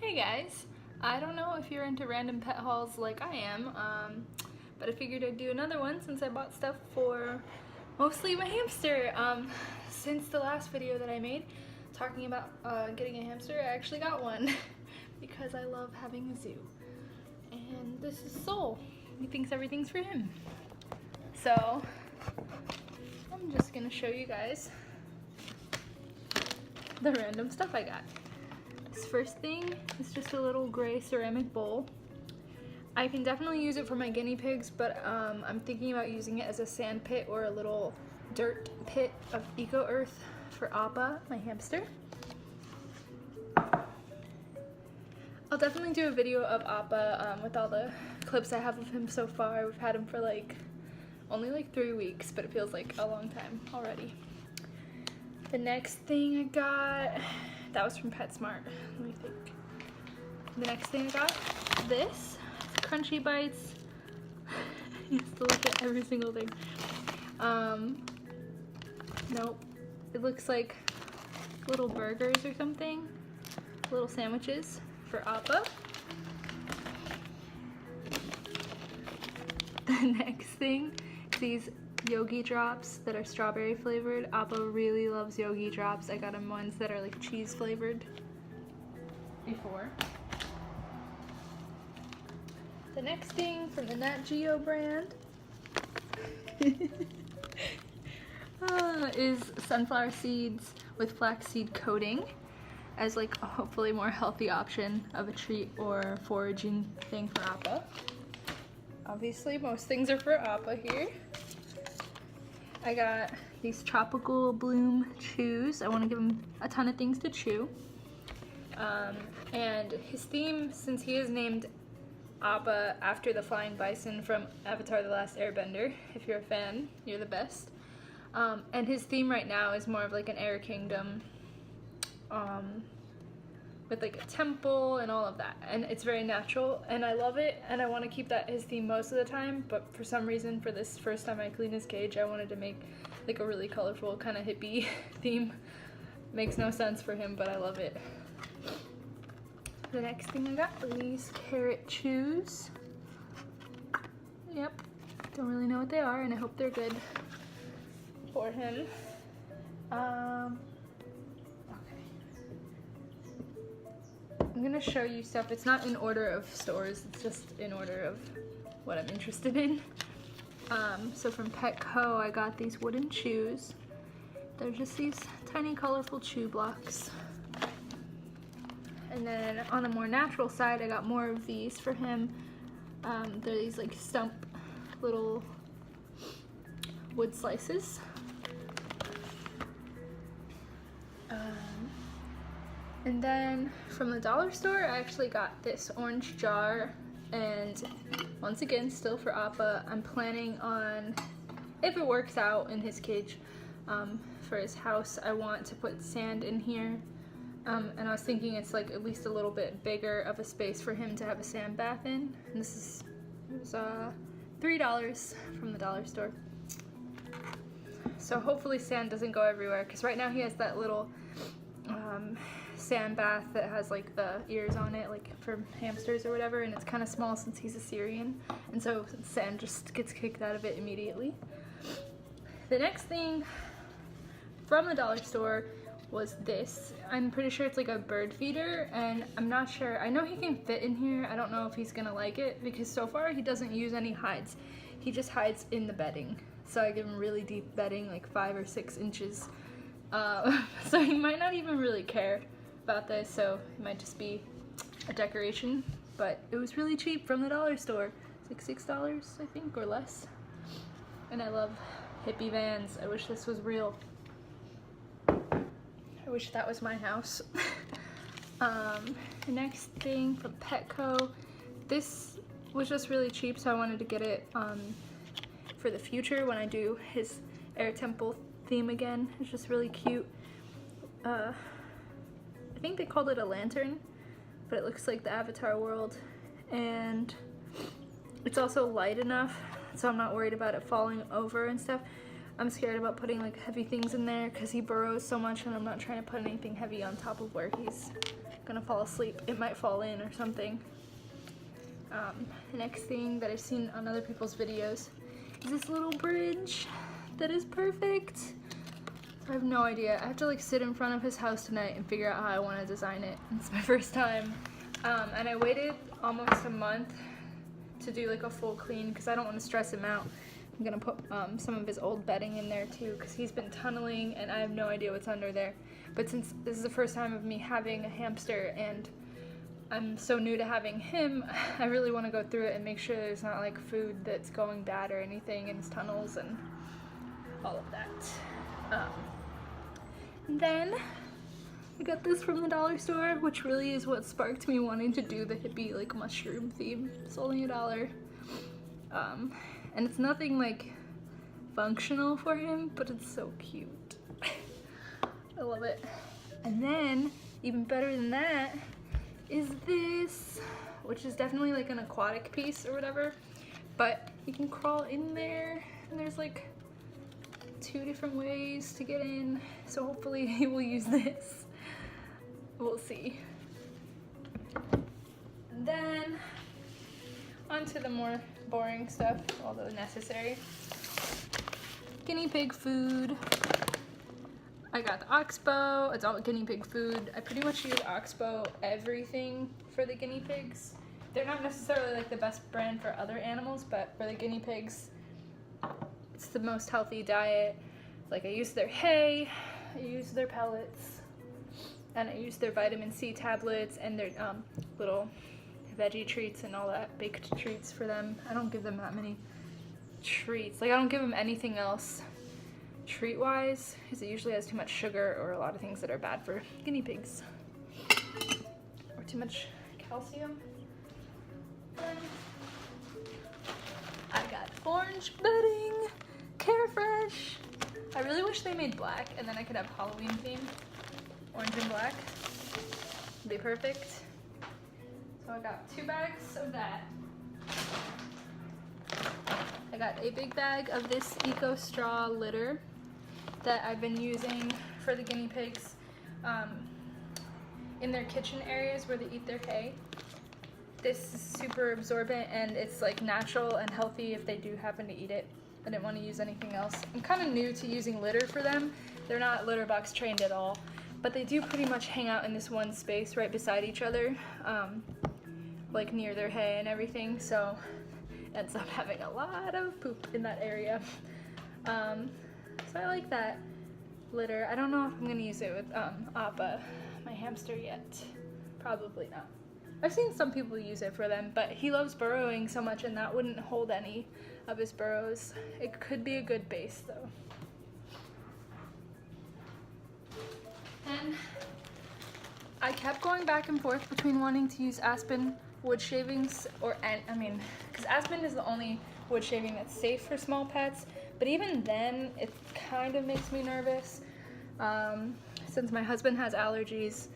Hey guys, I don't know if you're into random pet hauls like I am, but I figured I'd do another one since I bought stuff for mostly my hamster. Since the last video that I made talking about getting a hamster, I actually got one because I love having a zoo. And this is Soul. He thinks everything's for him. So I'm just gonna show you guys the random stuff I got. This first thing is just a little gray ceramic bowl. I can definitely use it for my guinea pigs, but I'm thinking about using it as a sand pit or a little dirt pit of eco earth for Appa, my hamster. I'll definitely do a video of Appa with all the clips I have of him so far. We've had him for only 3 weeks, but it feels like a long time already. The next thing I got, that was from PetSmart, let me think. The next thing I got, this, Crunchy Bites. You have to look at every single thing. Nope, it looks like little burgers or something, little sandwiches for Appa. The next thing, these yogi drops that are strawberry flavored. Appa really loves yogi drops. I got him ones that are like cheese flavored before. The next thing from the Nat Geo brand is sunflower seeds with flaxseed coating as like a hopefully more healthy option of a treat or foraging thing for Appa. Obviously most things are for Appa here. I got these Tropical Bloom chews. I want to give him a ton of things to chew. And his theme, since he is named Appa after the flying bison from Avatar: The Last Airbender, if you're a fan, you're the best. And his theme right now is more of like an air kingdom with like a temple and all of that. And it's very natural and I love it, and I want to keep that his theme most of the time, but for some reason for this first time I cleaned his cage, I wanted to make like a really colorful kind of hippie theme. Makes no sense for him, but I love it. The next thing I got are these carrot chews. Yep, don't really know what they are and I hope they're good for him. I'm gonna show you stuff. It's not in order of stores, it's just in order of what I'm interested in. So from Petco, I got these wooden chews. They're just these tiny colorful chew blocks. And then on the more natural side, I got more of these for him. They're these like stump little wood slices. And then from the dollar store, I actually got this orange jar, and once again, still for Appa. I'm planning on, if it works out in his cage, for his house, I want to put sand in here. And I was thinking it's like at least a little bit bigger of a space for him to have a sand bath in. And this was $3 from the dollar store. So hopefully sand doesn't go everywhere, because right now he has that little sand bath that has like the ears on it, like for hamsters or whatever, and it's kind of small since he's a Syrian, and so sand just gets kicked out of it immediately. The next thing from the dollar store was this. I'm pretty sure it's like a bird feeder, and I'm not sure. I know he can fit in here. I don't know if he's gonna like it, because so far he doesn't use any hides. He just hides in the bedding. So I give him really deep bedding, like 5 or 6 inches. So he might not even really care about this, so it might just be a decoration. But it was really cheap from the dollar store. It's like $6, I think, or less. And I love hippie vans. I wish this was real. I wish that was my house. The next thing from Petco, this was just really cheap, so I wanted to get it for the future when I do his air temple theme again. It's just really cute. I think they called it a lantern, but it looks like the Avatar world, and it's also light enough so I'm not worried about it falling over and stuff. I'm scared about putting like heavy things in there because he burrows so much, and I'm not trying to put anything heavy on top of where he's gonna fall asleep, it might fall in or something. The next thing that I've seen on other people's videos is this little bridge that is perfect. I have no idea. I have to like sit in front of his house tonight and figure out how I want to design it. It's my first time. And I waited almost a month to do like a full clean because I don't want to stress him out. I'm gonna put some of his old bedding in there too because he's been tunneling and I have no idea what's under there. But since this is the first time of me having a hamster and I'm so new to having him, I really want to go through it and make sure there's not like food that's going bad or anything in his tunnels and all of that. And then I got this from the dollar store, which really is what sparked me wanting to do the hippie like mushroom theme. It's only $1. And it's nothing like functional for him, but it's so cute. I love it. And then even better than that is this, which is definitely like an aquatic piece or whatever, but you can crawl in there and there's like 2 different ways to get in, so hopefully he will use this. We'll see. And then on to the more boring stuff, although necessary. Guinea pig food. I got the Oxbow. It's all guinea pig food. I pretty much use Oxbow everything for the guinea pigs. They're not necessarily like the best brand for other animals, but for the guinea pigs, it's the most healthy diet. Like I use their hay, I use their pellets, and I use their vitamin C tablets and their little veggie treats and all that, baked treats for them. I don't give them that many treats. Like I don't give them anything else treat-wise because it usually has too much sugar or a lot of things that are bad for guinea pigs. Or too much calcium. Then I got orange bedding, Carefresh. I really wish they made black and then I could have Halloween theme. Orange and black would be perfect. So I got 2 bags of that. I got a big bag of this Eco Straw litter that I've been using for the guinea pigs in their kitchen areas where they eat their hay. This is super absorbent and it's like natural and healthy if they do happen to eat it. I didn't want to use anything else. I'm kind of new to using litter for them. They're not litter box trained at all, but they do pretty much hang out in this one space right beside each other, like near their hay and everything, so it ends up having a lot of poop in that area. So I like that litter. I don't know if I'm going to use it with Appa, my hamster, yet. Probably not. I've seen some people use it for them, but he loves burrowing so much and that wouldn't hold any of his burrows. It could be a good base though. And I kept going back and forth between wanting to use Aspen wood shavings or, because Aspen is the only wood shaving that's safe for small pets, but even then it kind of makes me nervous since my husband has allergies,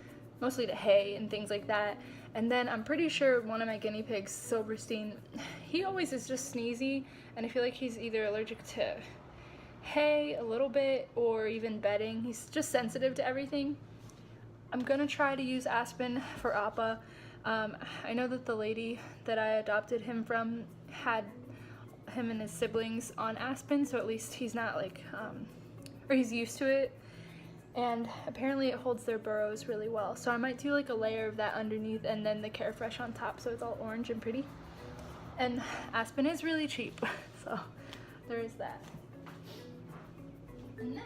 mostly to hay and things like that. And then I'm pretty sure one of my guinea pigs, Silverstein, he always is just sneezy, and I feel like he's either allergic to hay a little bit or even bedding. He's just sensitive to everything. I'm gonna try to use Aspen for Appa. I know that the lady that I adopted him from had him and his siblings on Aspen, so at least he's not like, or he's used to it. And apparently it holds their burrows really well. So I might do like a layer of that underneath and then the Carefresh on top so it's all orange and pretty. And Aspen is really cheap, so there is that. And then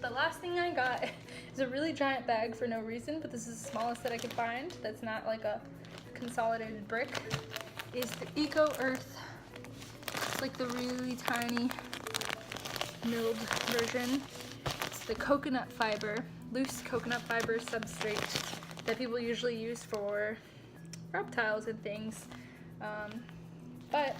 the last thing I got is a really giant bag for no reason, but this is the smallest that I could find that's not like a consolidated brick, is the Eco Earth. It's like the really tiny milled version. It's the coconut fiber, loose coconut fiber substrate that people usually use for reptiles and things. But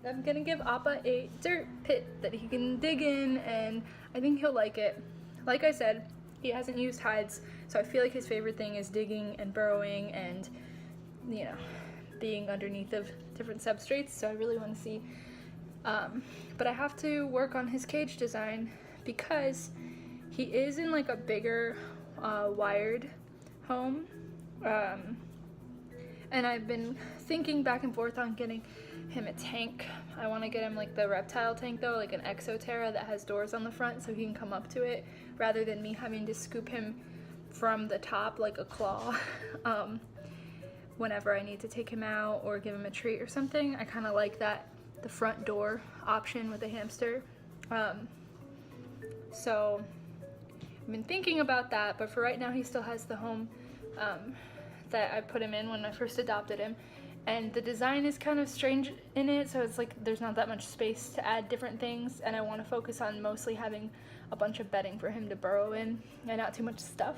I'm gonna give Appa a dirt pit that he can dig in, and I think he'll like it. Like I said, he hasn't used hides, so I feel like his favorite thing is digging and burrowing and, you know, being underneath of different substrates, so I really want to see. But I have to work on his cage design because he is in like a bigger wired home. And I've been thinking back and forth on getting him a tank. I want to get him like the reptile tank though, like an Exoterra that has doors on the front so he can come up to it, rather than me having to scoop him from the top like a claw whenever I need to take him out or give him a treat or something. I kind of like that, the front door option with a hamster. So I've been thinking about that, but for right now he still has the home that I put him in when I first adopted him, and the design is kind of strange in it, so it's like there's not that much space to add different things, and I want to focus on mostly having a bunch of bedding for him to burrow in and not too much stuff.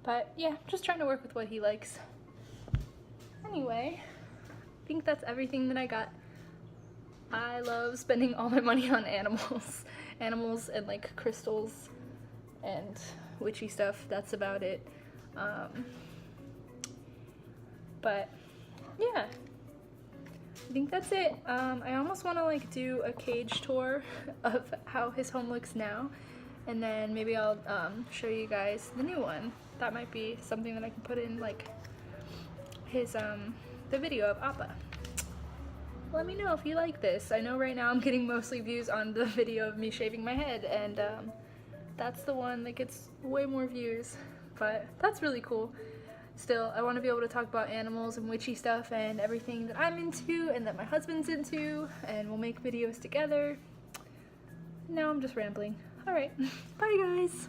But yeah, just trying to work with what he likes. Anyway, I think that's everything that I got. I love spending all my money on animals and like crystals and witchy stuff. That's about it. But yeah, I think that's it. I almost want to like do a cage tour of how his home looks now, and then maybe I'll show you guys the new one. That might be something that I can put in like his the video of Appa. Let me know if you like this. I know right now I'm getting mostly views on the video of me shaving my head, and that's the one that gets way more views, but that's really cool. Still, I want to be able to talk about animals and witchy stuff and everything that I'm into and that my husband's into, and we'll make videos together. Now I'm just rambling. Alright, bye guys!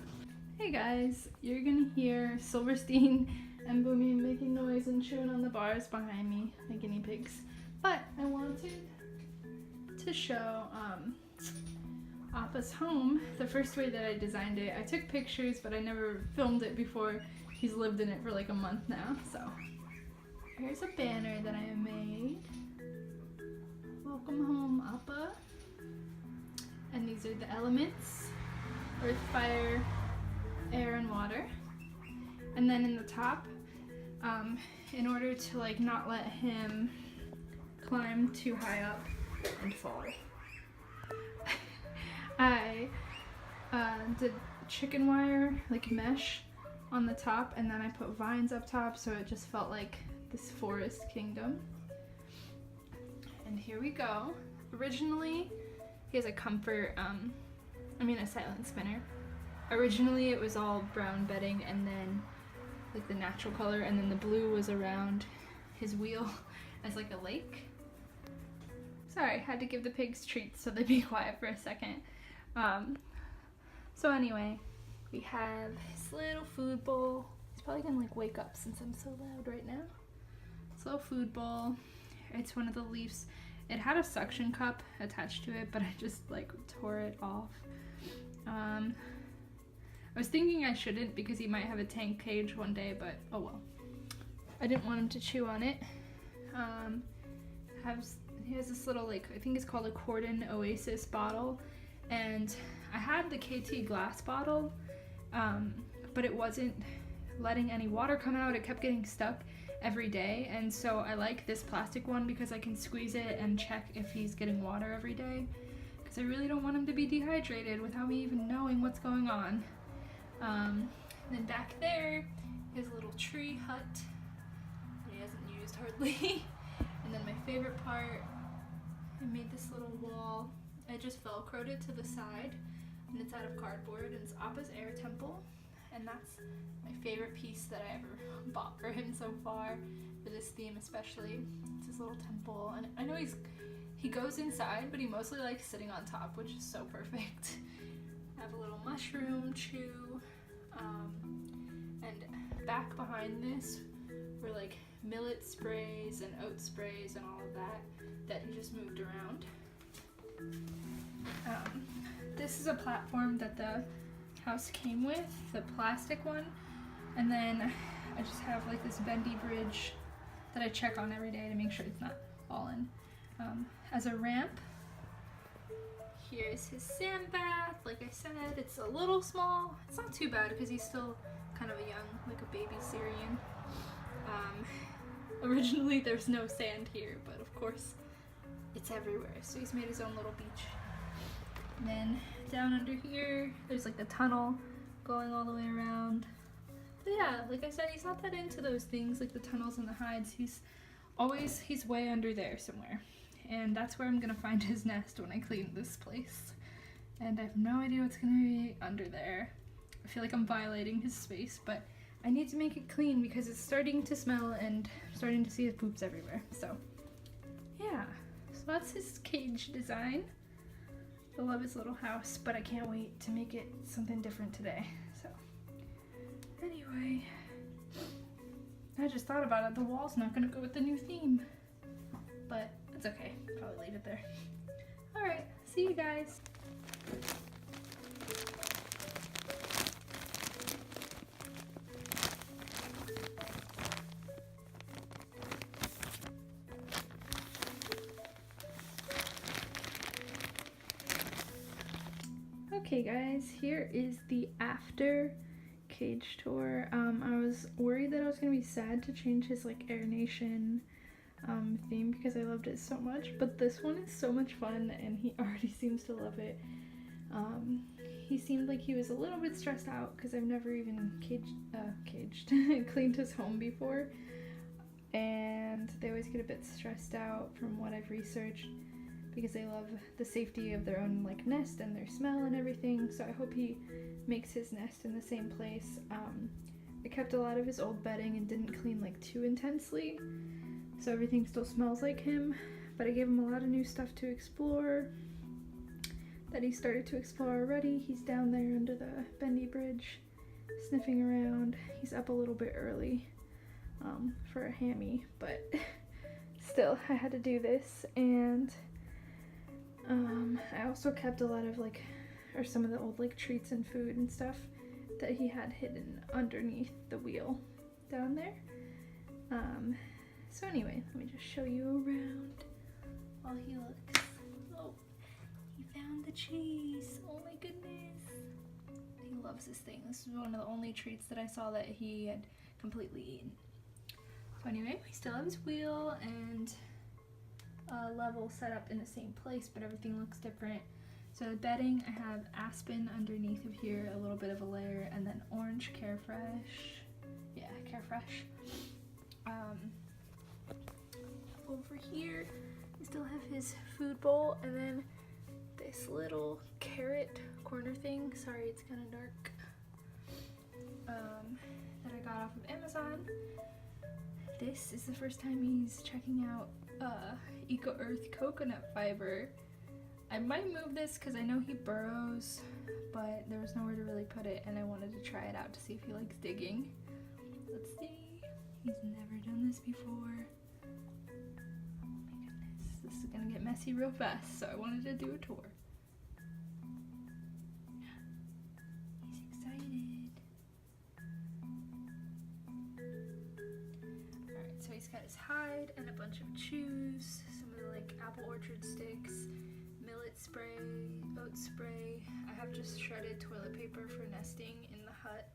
Hey guys, you're gonna hear Silverstein and Boomy making noise and chewing on the bars behind me, the guinea pigs. But I wanted to show Appa's home the first way that I designed it. I took pictures, but I never filmed it before. He's lived in it for like a month now, so here's a banner that I made. Welcome home, Appa. And these are the elements: earth, fire, air, and water. And then in the top, in order to like not let him climb too high up and fall, I did chicken wire, like mesh, on the top, and then I put vines up top, so it just felt like this forest kingdom. And here we go. Originally, he has a comfort, a silent spinner. Originally it was all brown bedding, and then like the natural color, and then the blue was around his wheel as like a lake. Sorry, had to give the pigs treats so they'd be quiet for a second. So anyway, we have his little food bowl. He's probably gonna like wake up since I'm so loud right now. This little food bowl. It's one of the leaves. It had a suction cup attached to it, but I just like tore it off. I was thinking I shouldn't because he might have a tank cage one day, but oh well. I didn't want him to chew on it. He has this little, like, I think it's called a Cordon Oasis bottle, and I had the KT glass bottle, but it wasn't letting any water come out. It kept getting stuck every day, and so I like this plastic one because I can squeeze it and check if he's getting water every day, because I really don't want him to be dehydrated without me even knowing what's going on. And then back there is a little tree hut that he hasn't used hardly. And then my favorite part, I made this little wall. I just velcroed it to the side, and it's out of cardboard, and it's Appa's air temple, and that's my favorite piece that I ever bought for him so far, for this theme especially. It's his little temple, and I know he goes inside, but he mostly likes sitting on top, which is so perfect. I have a little mushroom chew, and back behind this were like millet sprays and oat sprays and all of that he just moved around. This is a platform that the house came with, the plastic one, and then I just have like this bendy bridge that I check on every day to make sure it's not falling. As a ramp, here's his sand bath. Like I said, it's a little small. It's not too bad because he's still kind of a young, like a baby Syrian. Originally there's no sand here, but of course it's everywhere, so he's made his own little beach. And then down under here, there's like the tunnel going all the way around. But yeah, like I said, he's not that into those things like the tunnels and the hides. He's way under there somewhere. And that's where I'm gonna find his nest when I clean this place. And I have no idea what's gonna be under there. I feel like I'm violating his space, but I need to make it clean because it's starting to smell and I'm starting to see his poops everywhere. So yeah, so that's his cage design. I love his little house, but I can't wait to make it something different today. So anyway, I just thought about it. The wall's not gonna go with the new theme, but it's okay. Probably leave it there. All right, see you guys. Okay guys, here is the after cage tour. I was worried that I was gonna be sad to change his like Air Nation theme because I loved it so much, but this one is so much fun and he already seems to love it. He seemed like he was a little bit stressed out because I've never even cleaned his home before, and they always get a bit stressed out from what I've researched because they love the safety of their own like nest and their smell and everything. So I hope he makes his nest in the same place. I kept a lot of his old bedding and didn't clean like too intensely, so everything still smells like him, but I gave him a lot of new stuff to explore that he started to explore already. He's down there under the bendy bridge sniffing around. He's up a little bit early for a hammy, but still I had to do this. And I also kept a lot of some of the old like treats and food and stuff that he had hidden underneath the wheel down there. So anyway, let me just show you around while he looks. Oh, he found the cheese. Oh my goodness. He loves this thing. This is one of the only treats that I saw that he had completely eaten. So anyway, we still have his wheel and level set up in the same place, but everything looks different. So the bedding, I have aspen underneath of here, a little bit of a layer, and then orange Carefresh. Yeah, Carefresh. Over here, we still have his food bowl, and then this little carrot corner thing. Sorry, it's kind of dark. That I got off of Amazon. This is the first time he's checking out Eco Earth coconut fiber. I might move this because I know he burrows, but there was nowhere to really put it, and I wanted to try it out to see if he likes digging. Let's see. He's never done this before. Oh my goodness. This is gonna get messy real fast, so I wanted to do a tour. He's excited. Alright, so he's got his hide and a bunch of chews, some of the like apple orchard sticks, millet spray, oat spray. I have just shredded toilet paper for nesting in the hut.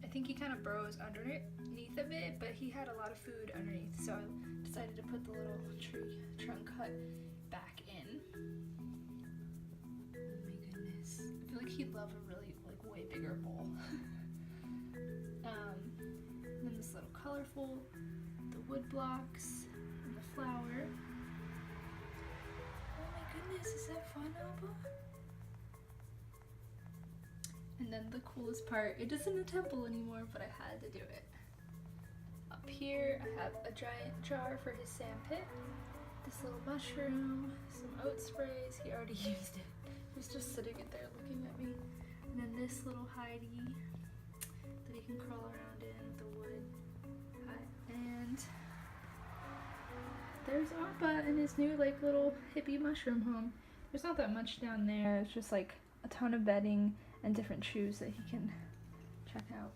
I think he kind of burrows underneath of it, but he had a lot of food underneath, so I decided to put the little tree trunk hut back in. Oh my goodness. I feel like he'd love a really way bigger bowl. And then this little colorful, the wood blocks, and the flower. Oh my goodness, is that fun, Alba? And then the coolest part, it isn't a temple anymore, but I had to do it. Up here, I have a giant jar for his sandpit, this little mushroom, some oat sprays. He already used it. He's just sitting in there looking at me. And then this little hidey that he can crawl around in, the wood hut. And there's Appa in his new little hippie mushroom home. There's not that much down there. It's just like a ton of bedding and different shoes that he can check out.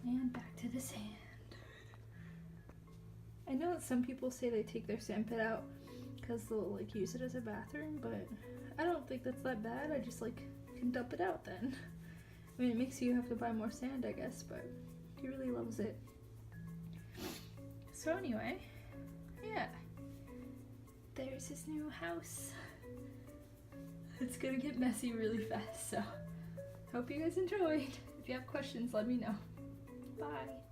And back to the sand. I know that some people say they take their sandpit out because they'll use it as a bathroom, but I don't think that's that bad. I just can dump it out then. I mean, it makes you have to buy more sand, I guess, but he really loves it. So anyway, yeah, there's his new house. it's gonna get messy really fast, so hope you guys enjoyed. If you have questions, let me know. Bye.